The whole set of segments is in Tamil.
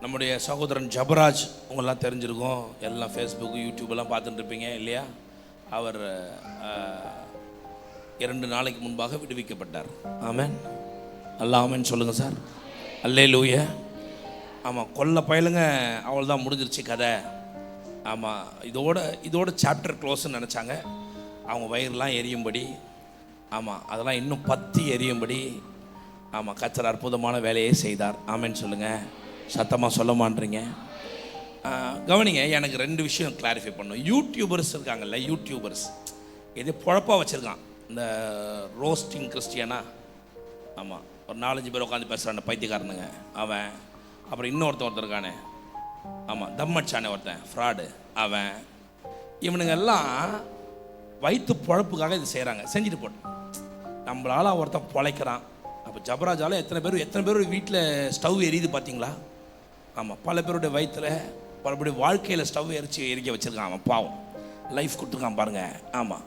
நம்முடைய சகோதரன் ஜபராஜ் உங்களெல்லாம் தெரிஞ்சிருக்கும், எல்லாம் ஃபேஸ்புக்கு யூடியூப்லாம் பார்த்துட்டு இருப்பீங்க இல்லையா? அவர் 2 நாளைக்கு முன்பாக விடுவிக்கப்பட்டார். ஆமென், அல்லா ஆமென் சொல்லுங்கள் சார். அல்லேலூயா. ஆமாம், கொல்ல பயலுங்க, அவள் தான் முடிஞ்சிருச்சு கதை. ஆமாம், இதோட சாப்டர் க்ளோஸ்ன்னு நினச்சாங்க. அவங்க வயிறுலாம் எரியும்படி, ஆமாம் அதெல்லாம் இன்னும் பற்றி எரியும்படி, ஆமாம் கர்த்தர் அற்புதமான வேலையை செய்தார். ஆமென் சொல்லுங்கள். சத்தமாக சொல்ல மாட்டீங்க. கவனிங்க, எனக்கு 2 விஷயம் கிளாரிஃபை பண்ணணும். யூடியூபர்ஸ் இருக்காங்கல்ல, யூடியூபர்ஸ் இது பொழப்பாக வச்சுருக்கான். இந்த ரோஸ்டிங் கிறிஸ்டியனா, ஆமாம் ஒரு 4-5 பேர் உட்காந்து பேசுகிறான் பைத்தியக்காரனுங்க அவன். அப்புறம் ஒருத்தன் இருக்கானே, ஆமாம் தம்மட்சானே ஒருத்தன் ஃப்ராடு அவன். இவனுங்க எல்லாம் வயிற்று பொழப்புக்காக இது செய்கிறாங்க. செஞ்சுட்டு போட்டு நம்மளால் ஒருத்தன் பொழைக்கிறான். அப்போ ஜபராஜால் எத்தனை பேர் வீட்டில் ஸ்டவ் எரியுது பார்த்தீங்களா? ஆமாம், பல பேருடைய வயிற்றில் பலபடிய வாழ்க்கையில் ஸ்டவ் எரிக்க வச்சுருக்கான். அவன் பாவம் லைஃப் கொடுத்துருக்கான் பாருங்கள். ஆமாம்,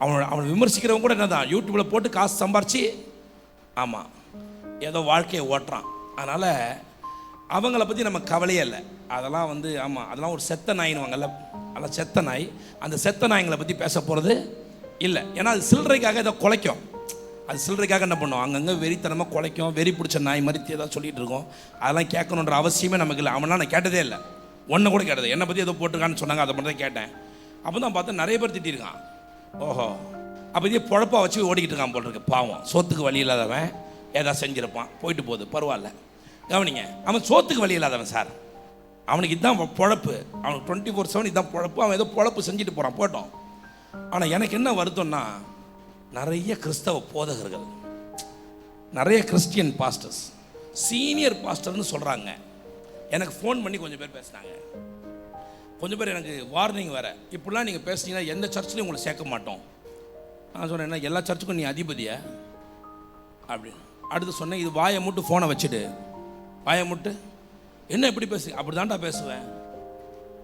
அவனை விமர்சிக்கிறவங்க கூட என்ன தான் யூடியூப்பில் போட்டு காசு சம்பாரிச்சு, ஆமாம் ஏதோ வாழ்க்கையை ஓட்டுறான். அதனால் அவங்கள பற்றி நம்ம கவலையே இல்லை. அதெல்லாம் ஆமாம் அதெல்லாம் ஒரு செத்த நாயின்னுவாங்கல்ல, அதெல்லாம் செத்த நாய். அந்த செத்த நாய்களை பற்றி பேச போகிறது இல்லை. ஏன்னா அது சில்லறைக்காக ஏதோ குலைக்கும். அது சில்லறைக்காக என்ன பண்ணுவோம், அங்கங்கே வெறித்தனமாக குலைக்கும். வெறி பிடிச்ச நாய் மாதிரி ஏதாவது சொல்லிகிட்டு இருக்கோம். அதெல்லாம் கேட்கணுன்ற அவசியமே நமக்கு இல்லை. அவனால் நான் கேட்டதே இல்லை, ஒன்று கூட கேட்டது. என்னை பற்றி ஏதோ போட்டிருக்கான்னு சொன்னாங்க, அதை மட்டும் தான் கேட்டேன். அப்போ தான் பார்த்தா நிறைய பேர் திட்டிருக்கான். ஓஹோ, அப்போ இதே பொழப்பாக வச்சு ஓடிக்கிட்டு இருக்கான் போல் இருக்கு. பாவம், சோத்துக்கு வழி இல்லாதவன் ஏதாவது செஞ்சுருப்பான், போயிட்டு போகுது பரவாயில்ல. கவனிங்க, அவன் சோத்துக்கு வழி இல்லாதவன் சார். அவனுக்கு இதுதான் பொழப்பு. அவனுக்கு 24/7 இதுதான் பொழப்பு. அவன் ஏதோ பொழப்பு செஞ்சுட்டு போகிறான், போட்டோம். ஆனால் எனக்கு என்ன வருத்தம்னா, நிறைய கிறிஸ்தவ போதகர்கள், நிறைய கிறிஸ்டியன் பாஸ்டர்ஸ், சீனியர் பாஸ்டர்னு சொல்கிறாங்க. எனக்கு ஃபோன் பண்ணி கொஞ்சம் பேர் பேசுனாங்க. கொஞ்சம் பேர் எனக்கு வார்னிங் வேறு, இப்படிலாம் நீங்கள் பேசுனீங்கன்னா எந்த சர்ச்சிலையும் உங்களை சேர்க்க மாட்டோம். நான் சொன்னேன், என்ன எல்லா சர்ச்சுக்கும் நீ அதிபதியா அப்படின்னு. அடுத்து சொன்னேன், இது வாயை முட்டு ஃபோனை வச்சுட்டு, வாயை முட்டு என்ன எப்படி பேசு, அப்படி தான்டா பேசுவேன்.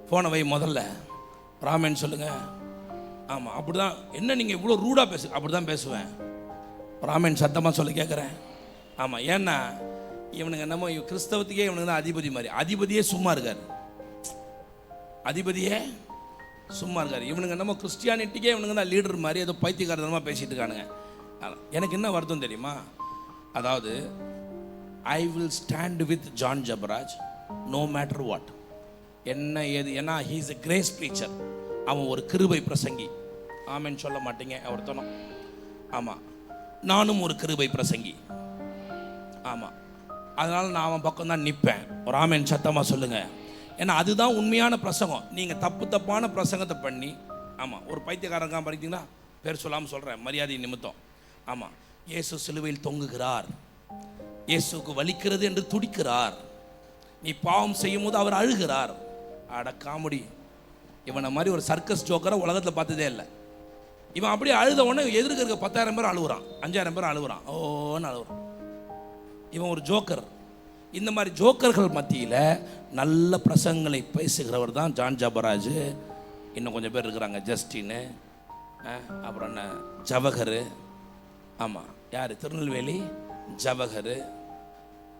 ஃபோனை வை முதல்ல, ராமேன்னு சொல்லுங்கள். ஆமாம் அப்படி தான். என்ன நீங்கள் இவ்வளோ ரூடாக பேசு, அப்படி தான் பேசுவேன். ராமேன் சத்தமாக சொல்லி கேட்குறேன். ஆமாம், ஏன்னா இவனுங்க என்னமோ கிறிஸ்தவத்துக்கே இவனுங்க தான் அதிபதி மாதிரி. அதிபதியே சும்மா இருக்கார், அதிபதியே சும்மா இருக்கார். இவனுங்க என்னமோ கிறிஸ்டியானிட்டிக்கே இவனுங்க தான் லீடர் மாதிரி ஏதோ பைத்தியக்காரத்தனமாக பேசிகிட்டு இருக்கானுங்க. எனக்கு என்ன வருத்தம் தெரியுமா? அதாவது I will stand with John Jebaraj no matter what. என்ன ஏது, ஏன்னா he is a grace preacher. அவன் ஒரு கிருபை பிரசங்கி. ஆமென் சொல்ல மாட்டீங்க ஒருத்தனும். ஆமாம், நானும் ஒரு கிருபை பிரசங்கி. ஆமாம், அதனால் நான் அவன் பக்கம் தான் நிற்பேன். ஒரு ஆமென் சத்தமாக சொல்லுங்கள். ஏன்னா அதுதான் உண்மையான பிரசங்கம். நீங்கள் தப்பான பிரசங்கத்தை பண்ணி, ஆமாம் ஒரு பைத்தியக்காரங்க படித்தீங்கன்னா, பேர் சொல்லாமல் சொல்கிறேன் மரியாதை நிமித்தம். ஆமாம், இயேசு சிலுவையில் தொங்குகிறார், இயேசுக்கு வலிக்கிறது என்று துடிக்கிறார், நீ பாவம் செய்யும் போது அவர் அழுகிறார். அட காமெடி. இவனை மாதிரி ஒரு சர்க்கஸ் ஜோக்கரை உலகத்தில் பார்த்ததே இல்லை. இவன் அப்படியே அழுத உடனே எதிர்க்க இருக்க 10,000 பேர் அழுகுறான், 5,000 பேர் அழுகுறான், ஓன்னு அழுகுறான். இவன் ஒரு ஜோக்கர். இந்த மாதிரி ஜோக்கர்கள் மத்தியில் நல்ல பிரசங்களை பேசுகிறவர் தான் ஜான் ஜபராஜ். இன்னும் கொஞ்சம் பேர் இருக்கிறாங்க, ஜஸ்டின்னு, அப்புறம் என்ன ஜவஹர். ஆமாம், யார், திருநெல்வேலி ஜவஹர்.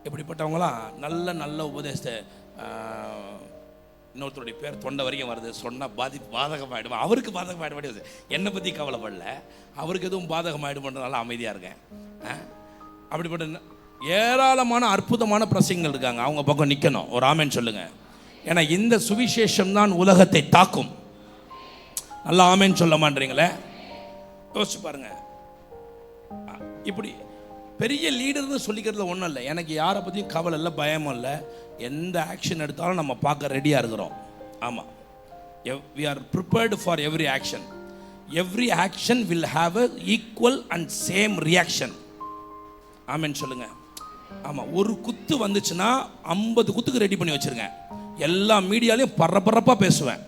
இப்படிப்பட்டவங்களாம் நல்ல உபதேசத்தை. இன்னொருத்தருடைய பேர் தொண்டை வரைக்கும் வருது, சொன்னால் பாதகமாகிடுவேன். அவருக்கு பாதகமாகிடுவாடு. என்னை பற்றி கவலைப்படல, அவருக்கு எதுவும் பாதகமாகிடுமன்றதுனால அமைதியாக இருக்கேன். அப்படிப்பட்ட ஏராளமான அற்புதமான பிரசங்கங்கள் இருக்காங்க. அவங்க பக்கம் நிற்கணும். ஒரு ஆமென் சொல்லுங்கள். ஏன்னா இந்த சுவிசேஷம் தான் உலகத்தை தாக்கும். நல்லா ஆமென் சொல்ல மாட்டீங்களே? யோசிச்சு பாருங்க. இப்படி பெரிய லீடர்னு சொல்லிக்கிறதுல ஒன்றும் இல்லை. எனக்கு யாரை பற்றியும் கவலை இல்லை, பயமும் இல்லை. எந்த ஆக்ஷன் எடுத்தாலும் நம்ம பார்க்க ரெடியாக இருக்கிறோம். ஆமாம், we are prepared for every action. Every action will have a equal and same reaction. ஆமென் சொல்லுங்க. ஆமாம், ஒரு குத்து வந்துச்சுன்னா 50 குத்துக்கு ரெடி பண்ணி வச்சுருங்க. எல்லா மீடியாலையும் பரபரப்பாக பேசுவேன்.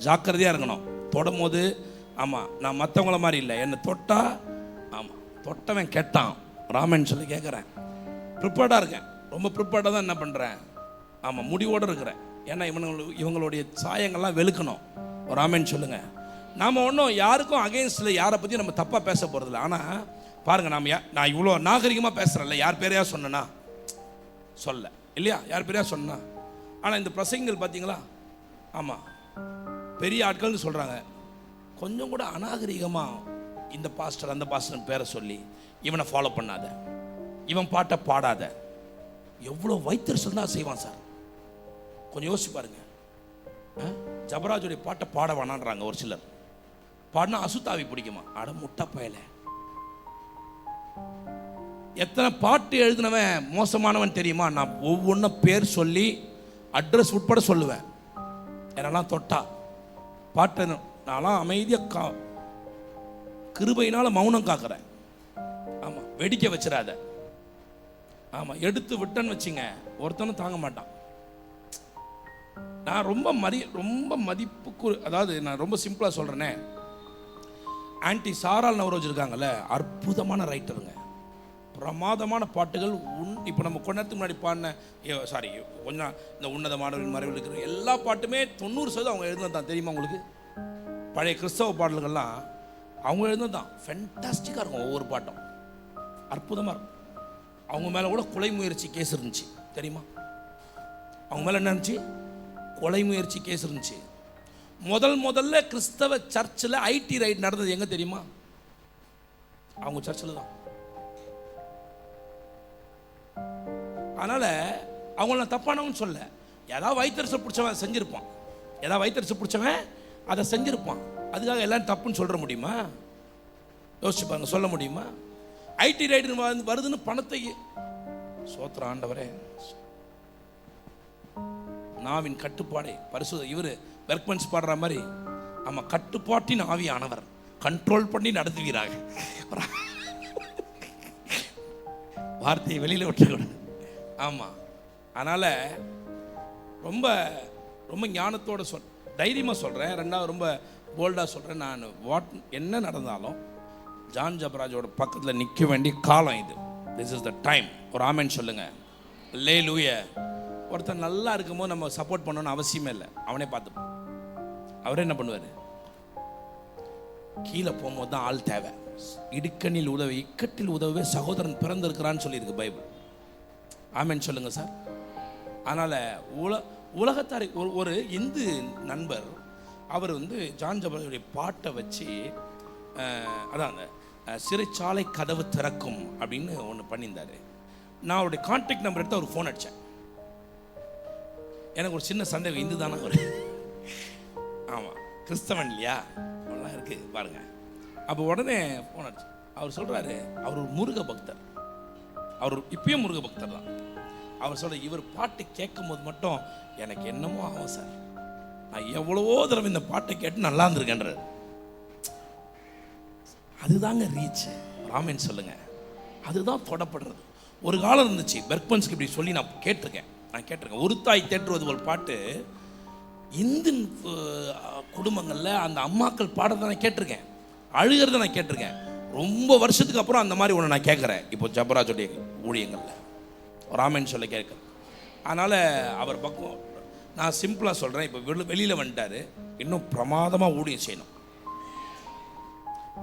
ஜாக்கிரதையாக இருக்கணும். தொடும் போது, ஆமாம் நான் மற்றவங்கள மாதிரி இல்லை, என்னை தொட்டா, ஆமாம் தொட்டவன் கெட்டான், ராமன் சொல்லி கேட்குறேன். ப்ரிப்பேர்டாக இருக்கேன், ரொம்ப ப்ரிப்பேர்டாக தான் என்ன பண்ணுறேன். ஆமாம், முடிவோடு இருக்கிறேன். ஏன்னா இவங்களுடைய சாயங்கள்லாம் வெளுக்கணும். ஒரு ஆமென் சொல்லுங்கள். நாம் ஒன்றும் யாருக்கும் அகெயின்ஸ்டில் யாரை பற்றி நம்ம தப்பாக பேச போகிறதில்ல. ஆனால் பாருங்கள், நான் இவ்வளோ நாகரிகமாக பேசுகிறேன்ல, யார் பேரையா சொன்னா சொல்ல இல்லையா? யார் பேரையா சொன்னா ஆனால் இந்த பிரசங்கங்கள் பார்த்தீங்களா, ஆமாம் பெரிய ஆட்கள்னு சொல்கிறாங்க, கொஞ்சம் கூட அநாகரிகமாக இந்த பாஸ்டர் அந்த பாஸ்டர் பேரை சொல்லி இவனை ஃபாலோ பண்ணாத, இவன் பாட்டை பாடாத. எவ்வளோ வைத்தறிச்சல் தான் செய்வான் சார். கொஞ்சம் யோசிச்சு பாருங்க. ஜபராஜுடைய பாட்டை பாட வேணான்றாங்க ஒரு சிலர். பாடினா அசுத்தாவி பிடிக்குமா? அட முட்டை பயல. எத்தனை பாட்டு எழுதினவன் மோசமானவன் தெரியுமா? நான் ஒவ்வொன்றும் பேர் சொல்லி அட்ரஸ் உட்பட சொல்லுவேன். என்னெல்லாம் தொட்டா பாட்டு நான்லாம் அமைதியாக கிருபையினால் மௌனம் காக்கிறேன். ஆமாம், வெடிக்க வச்சிடாத. ஆமாம், எடுத்து விட்டேன்னு வச்சுங்க ஒருத்தனும் தாங்க மாட்டான். நான் ரொம்ப மதிப்புக்கு, அதாவது நான் ரொம்ப சிம்பிளாக சொல்கிறேனே, ஆன்டி சாரால் நவரோஜ் இருக்காங்கல்ல, அற்புதமான ரைட்டருங்க, பிரமாதமான பாட்டுகள். இப்போ நம்ம கொஞ்ச நேரத்துக்கு முன்னாடி பாடின கொஞ்சம் இந்த உன்னதமானவரின் மறைவில் இருக்கிற எல்லா பாட்டுமே 90% அவங்க எழுதுனதான். தெரியுமா உங்களுக்கு? பழைய கிறிஸ்தவ பாடல்கள்லாம் அவங்க எழுதுனதான். ஃபென்டாஸ்டிக்காக இருக்கும், ஒவ்வொரு பாட்டும் அற்புதமாக இருக்கும். அவங்க மேலே கூட கொலை முயற்சி கேஸ் இருந்துச்சு, தெரியுமா? அவங்க மேலே என்ன இருந்துச்சு? கொலை முயற்சி கேஸ் இருந்துச்சு. முதல்ல கிறிஸ்தவ சர்ச்சில் ஐடி ரைட் நடந்தது எங்கே தெரியுமா? அவங்க சர்ச்சில் தான். அதனால் அவங்கள நான் தப்பானவன்னு சொல்ல. ஏதாவது வைத்தரிசை பிடிச்சவன் செஞ்சுருப்பான், ஏதாவது வைத்தரிசை பிடிச்சவன் அதை செஞ்சுருப்பான். அதுக்காக எல்லாம் தப்புன்னு சொல்ல முடியுமா? யோசிச்சு பாருங்க, சொல்ல முடியுமா? ஐடி ரைடு வருதுன்னு பணத்தை சோத்திர ஆண்டவரே, நாவின் கட்டுப்பாடை பரிசுத்த இவர் வெர்க்மன்ஸ் பாடுற மாதிரி, ஆமாம், கட்டுப்பாட்டின் ஆவியானவர் கண்ட்ரோல் பண்ணி நடத்துவீராக. வார்த்தையை வெளியில் விட்டுக்கூடாது. ஆமாம், அதனால் ரொம்ப ரொம்ப ஞானத்தோடு தைரியமாக சொல்கிறேன். ரெண்டாவது ரொம்ப போல்டாக சொல்கிறேன். நான் என்ன நடந்தாலும் ஜான் ஜபராஜோட பக்கத்தில் நிற்க வேண்டிய காலம் இது. This is the time. ஒரு ஆமென் சொல்லுங்க. அல்லேலூயா. ஒருத்தர் நல்லா இருக்கும்போது நம்ம சப்போர்ட் பண்ணணும்னு அவசியமே இல்லை. அவனே பார்த்துப்பான். அவரே என்ன பண்ணுவார்? கீழே போகும்போது தான் ஆள் தேவை. இடுக்கண்ணில் உதவி இக்கட்டில் உதவே சகோதரன் பிறந்திருக்கிறான்னு சொல்லியிருக்கு பைபிள். ஆமென் சொல்லுங்க சார். அதனால் உலகத்தாரை ஒரு இந்து நண்பர் அவர் ஜான் ஜபராஜுடைய பாட்டை வச்சு அதான் அந்த சிறைச்சாலை கதவு திறக்கும் அப்படின்னு ஒன்று பண்ணியிருந்தார். நான் அவருடைய கான்டாக்ட் நம்பர் எடுத்து அவர் ஃபோன் அடித்தேன். எனக்கு ஒரு சின்ன சந்தேகம், இந்து தானே அவர்? ஆமாம், கிறிஸ்தவன் இல்லையா? அவ்வளோலாம் இருக்குது பாருங்க. அப்போ உடனே ஃபோன் அடிச்சு அவர் சொல்கிறாரு, அவர் ஒரு முருக பக்தர். அவர் இப்பயும் முருக பக்தர் தான். அவர் சொல்ற, இவர் பாட்டு கேட்கும் போது மட்டும் எனக்கு என்னமோ ஆகும் சார். நான் எவ்வளவோ தடவை இந்த பாட்டை கேட்டு நல்லா இருந்திருக்கேன்றார். அதுதாங்க ரீச். ராமன் சொல்லுங்க, அதுதான் தொடப்படுறது. ஒரு காலம் இருந்துச்சு, பெர்க்மன்ஸ்க்கு இப்படி சொல்லி நான் கேட்டிருக்கேன். ஒரு தாய் தேற்றுவது ஒரு பாட்டு இந்து குடும்பங்களில் அந்த அம்மாக்கள் பாடுறதை நான் கேட்டிருக்கேன், அழுகிறத நான் கேட்டிருக்கேன். ரொம்ப வருஷத்துக்கு அப்புறம் அந்த மாதிரி ஒன்று நான் கேட்குறேன் இப்போ ஜபராஜுடைய ஊழியங்களில். ராமன் சொல்ல கேட்குறேன். அதனால் அவர் பக்கம் நான் சிம்பிளாக சொல்கிறேன். இப்போ வெளியில் வந்துட்டார், இன்னும் பிரமாதமாக ஊழியம் செய்யணும்.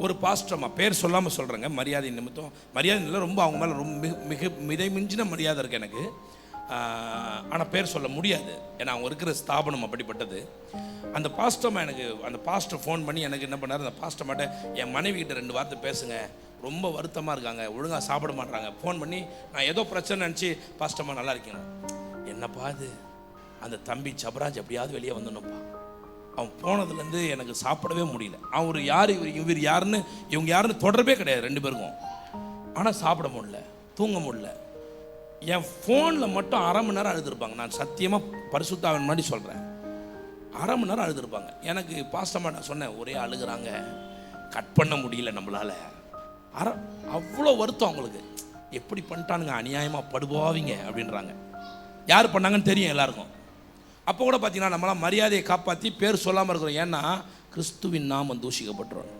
ஒரு பாஸ்டர்மா, பேர் சொல்லாமல் சொல்கிறேங்க, மரியாதை நிமித்தம். மரியாதை இல்லை, ரொம்ப அவங்க மேலே ரொம்ப மிக மிஞ்சின மரியாதை இருக்குது எனக்கு. ஆனால் பேர் சொல்ல முடியாது, ஏன்னா அவங்க இருக்கிற ஸ்தாபனம் அப்படிப்பட்டது. அந்த பாஸ்டர்மா எனக்கு, அந்த பாஸ்டர் ஃபோன் பண்ணி எனக்கு என்ன பண்ணார், அந்த பாஸ்டர்மாட்ட என் மனைவிக்கிட்ட 2 வார்த்தை பேசுங்க, ரொம்ப வருத்தமாக இருக்காங்க, ஒழுங்காக சாப்பிட மாட்றாங்க. ஃபோன் பண்ணி நான் ஏதோ பிரச்சனை நினச்சி, பாஸ்டர்மா நல்லா இருக்கணும். என்னப்பா அது, அந்த தம்பி ஜபராஜ் எப்படியாவது வெளியே வந்துடணும்ப்பா. அவன் போனதுலேருந்து எனக்கு சாப்பிடவே முடியல. அவர் யார், இவர் யாருன்னு, இவங்க யாருன்னு தொடர்பே கிடையாது 2 பேருக்கும். ஆனால் சாப்பிட முடியல, தூங்க முடியல. என் ஃபோனில் மட்டும் 1/2 மணி நேரம் அழுதுருப்பாங்க. நான் சத்தியமாக பரிசுத்தாவின் மாதிரி சொல்கிறேன், 1/2 மணி நேரம் அழுதுருப்பாங்க. எனக்கு பாஸ்டர்மா நான் சொன்னேன், ஒரே அழுகிறாங்க, கட் பண்ண முடியல நம்மளால். அவ்வளோ வருத்தம் அவங்களுக்கு. எப்படி பண்ணிட்டானுங்க, அநியாயமாக படுபாவிங்க அப்படின்றாங்க. யார் பண்ணாங்கன்னு தெரியும் எல்லாருக்கும். அப்போ கூட பார்த்தீங்கன்னா நம்மளாம் மரியாதையை காப்பாற்றி பேர் சொல்லாமல் இருக்கிறோம். ஏன்னா கிறிஸ்துவின் நாமம் தூஷிக்கப்பட்டுரும்.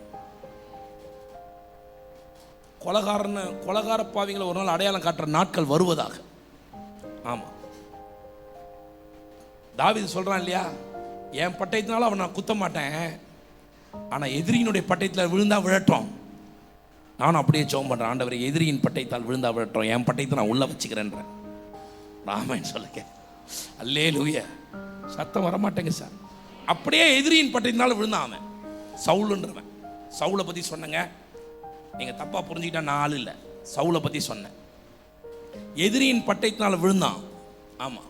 கொலகார பாவிங்களை ஒரு நாள் அடையாளம் காட்டுற நாட்கள் வருவதாக. ஆமாம், தாவீது சொல்கிறான் இல்லையா, என் பட்டயத்தினால அவன் நான் குத்த மாட்டேன், ஆனால் எதிரியினுடைய பட்டயத்தில் விழுந்தா விழட்டும். நானும் அப்படியே ஜெபம் பண்ணுறேன், ஆண்டவரே எதிரியின் பட்டயத்தால் விழுந்தா விழட்டும், என் பட்டயத்தை நான் உள்ளே வச்சுக்கிறேன்றேன். ராமன் சொல்லுங்க. அல்லேலூயா. சத்தம் வரமாட்டேங்க சார். அப்படியே எதிரியின் பட்டத்தினால விழுந்தான் அவன், சவுலுன்றவன். சவுலை பற்றி சொன்னங்க, நீங்கள் தப்பாக புரிஞ்சுக்கிட்டா நான் ஆள் இல்லை. சவுலை பற்றி சொன்னேன். எதிரியின் பட்டயத்தினால் விழுந்தான். ஆமாம்,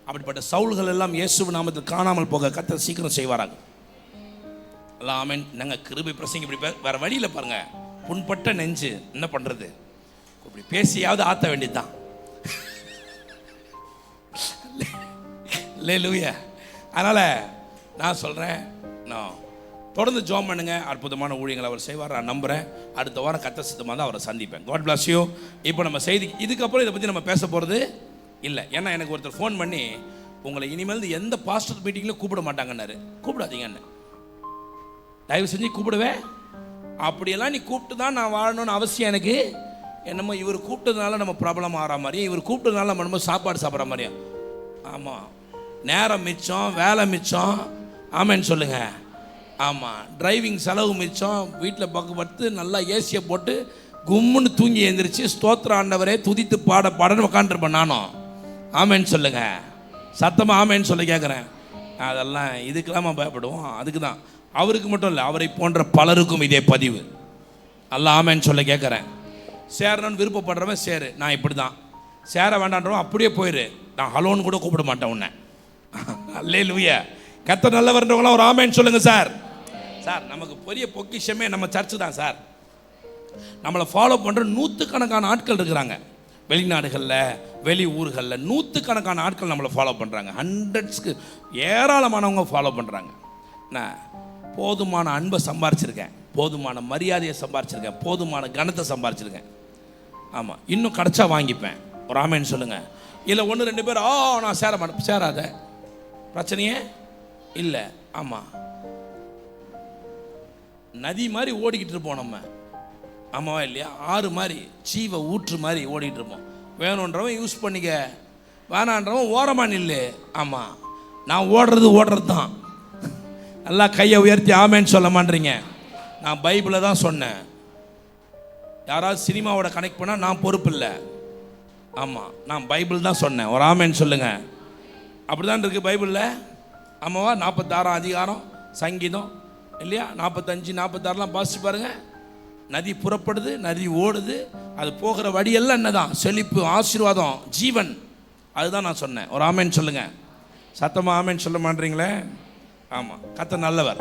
அப்படிப்பட்ட சவுல்கள் எல்லாம் இயேசு நாமத்தில் காணாமல் போக கர்த்தர் சீக்கிரம் செய்வாராங்க. எல்லாம் ஆமென். நாங்கள் கிருபை பிரசங்க இப்படி வேற வழியில் பாருங்க. புண்பட்ட நெஞ்சு என்ன பண்ணுறது, இப்படி பேசியாவது ஆற்ற வேண்டியதுதான். அல்லேலூயா. அதனால் நான் சொல்கிறேன், நான் தொடர்ந்து ஜெபம் பண்ணுங்க. அற்புதமான ஊழியங்களை அவர் செய்வார் நான் நம்புகிறேன். அடுத்த வாரம் கர்த்தர் சித்தமாக தான் அவரை சந்திப்பேன். God bless you. இப்போ நம்ம செய்தி இதுக்கப்புறம் இதை பற்றி நம்ம பேச போகிறது இல்லை. ஏன்னா எனக்கு ஒருத்தர் ஃபோன் பண்ணி, உங்களை இனிமேல் எந்த பாஸ்டர் மீட்டிங்கில் கூப்பிட மாட்டாங்கன்னாரு. கூப்பிடாதீங்கன்னு தயவு செஞ்சு கூப்பிடுவே. அப்படியெல்லாம் நீ கூப்பிட்டு தான் நான் வாழணும்னு அவசியம் எனக்கு என்னமோ இவர் கூப்பிட்டதுனால நம்ம ப்ராப்ளம் ஆகிற மாதிரியும், இவர் கூப்பிட்டதுனால நம்ம நம்ம சாப்பாடு சாப்பிட்ற மாதிரியும். ஆமாம், நேரம் மிச்சம், வேலை மிச்சம். ஆமேன்னு சொல்லுங்கள். ஆமாம், டிரைவிங் செலவு மிச்சம். வீட்டில் பக்கத்து நல்லா ஏசியை போட்டு கும்முன்னு தூங்கி எழுந்திரிச்சு ஸ்தோத்திர ஆண்டவரே துதித்து பாடன்னு உட்காந்துருப்பேன் நானும். ஆமேன்னு சொல்லுங்கள். சத்தமாக ஆமேன்னு சொல்லி கேட்குறேன். அதெல்லாம் இதுக்கெல்லாம் பயப்படுவோம். அதுக்கு தான், அவருக்கு மட்டும் இல்லை, அவரை போன்ற பலருக்கும் இதே பதிவு. எல்லாம் ஆமேன்னு சொல்ல கேட்குறேன். சேரணும்னு விருப்பப்படுறவன் சேரு, நான் இப்படி தான். சேர வேண்டான்றவன் அப்படியே போயிரு, நான் ஹலோன்னு கூட கூப்பிட மாட்டேன் உன்னை. அல்லேலூயா. கர்த்தர் நல்லவர்ன்றவங்களாம் ஒரு ஆமேன்னு சொல்லுங்க சார். சார், நமக்கு பெரிய பொக்கிஷமே நம்ம சர்ச்சு தான் சார். நம்மளை ஃபாலோ பண்ணுற நூற்றுக்கணக்கான ஆட்கள் இருக்கிறாங்க. வெளிநாடுகளில், வெளி ஊர்களில் நூற்றுக்கணக்கான ஆட்கள் நம்மளை ஃபாலோ பண்ணுறாங்க. ஹண்ட்ரட்ஸ்க்கு ஏராளமானவங்க ஃபாலோ பண்ணுறாங்க. நான் போதுமான அன்பை சம்பாரிச்சிருக்கேன், போதுமான மரியாதையை சம்பாரிச்சிருக்கேன், போதுமான கனத்தை சம்பாரிச்சிருக்கேன். ஆமாம், இன்னும் கிடச்சா வாங்கிப்பேன். ஒரு ஆமேன்னு சொல்லுங்கள். இல்லை 1-2 பேர் நான் சேர மாட்டேன், சேராத, பிரச்சனையே இல்லை. ஆமாம், நதி மாதிரி ஓடிக்கிட்டு இருப்போம் நம்ம. ஆமாவா இல்லையா? ஆறு மாதிரி, ஜீவ ஊற்று மாதிரி ஓடிக்கிட்டு இருப்போம். வேணுன்றவன் யூஸ் பண்ணிக்க, வேணான்றவன் ஓரமாக நில்லு. ஆமாம், நான் ஓடுறது தான். நல்லா கையை உயர்த்தி ஆமேன்னு சொல்ல மாட்டீங்க. நான் பைபிளை தான் சொன்னேன். யாராவது சினிமாவோட கனெக்ட் பண்ணால் நான் பொறுப்பு இல்லை. ஆமாம், நான் பைபிள் தான் சொன்னேன். ஒரு ஆமேன்னு சொல்லுங்க. அப்படி தான் இருக்குது பைபிளில். ஆமாவா? 46 அதிகாரம் சங்கீதம் இல்லையா? 45, 46 பாசிச்சு பாருங்க. நதி புறப்படுது, நதி ஓடுது, அது போகிற வழியெல்லாம் என்னதான்? செழிப்பு, ஆசீர்வாதம், ஜீவன். அதுதான் நான் சொன்னேன். ஒரு ஆமேன்னு சொல்லுங்க. சத்தமாக ஆமேன்னு சொல்ல மாட்டீங்களே? ஆமாம், கர்த்தர் நல்லவர்.